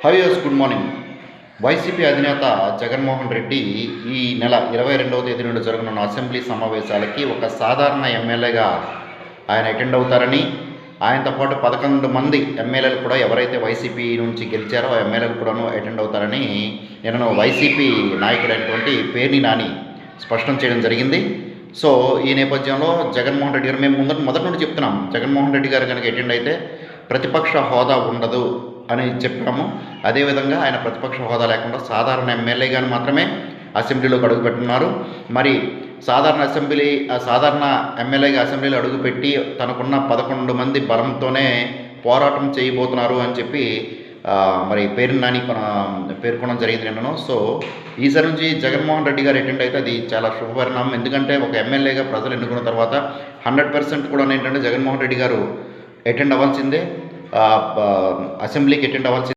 హవ్యూస్ good morning. YCP అధినేత జగన్మోహన్ రెడ్డి ఈ నెల 22వ తేదీ నుండి జరగనున్న అసెంబ్లీ సమావేశాలకి ఒక సాధారణ ఎమ్మెల్యేగా ఆయన అటెండ్ అవుతారని, ఆయనతో పాటు 11 మంది ఎమ్మెల్యేలు కూడా ఎవరైతే వైసీపీ నుంచి గెలిచారో ఆ ఎమ్మెల్యేలు కూడాను అటెండ్ అవుతారని నిన్న వైసీపీ నాయకుడైనటువంటి పేర్ని నాని స్పష్టం చేయడం జరిగింది. సో ఈ నేపథ్యంలో జగన్మోహన్ రెడ్డి గారు మేము మొదటి నుండి చెప్తున్నాం, జగన్మోహన్ రెడ్డి గారు కనుక అటెండ్ అయితే ప్రతిపక్ష హోదా ఉండదు అని చెప్పాము. అదేవిధంగా ఆయన ప్రతిపక్ష హోదా లేకుండా సాధారణ ఎమ్మెల్యేగాని మాత్రమే అసెంబ్లీలోకి అడుగుపెట్టున్నారు. మరి సాధారణ ఎమ్మెల్యేగా అసెంబ్లీలో అడుగుపెట్టి తనకున్న 11 మంది బలంతోనే పోరాటం చేయబోతున్నారు అని చెప్పి మరి పేరు నాని పేర్కొనడం జరిగింది నిన్నను. సో ఈసారి నుంచి జగన్మోహన్ రెడ్డి గారు అటెండ్ అయితే అది చాలా శుభపరిణామం. ఎందుకంటే ఒక ఎమ్మెల్యేగా ప్రజలు ఎన్నుకున్న తర్వాత 100% కూడా ఏంటంటే జగన్మోహన్ రెడ్డి గారు అటెండ్ అవ్వాల్సిందే, అసెంబ్లీకి అటెండ్ అవ్వాల్సిందే.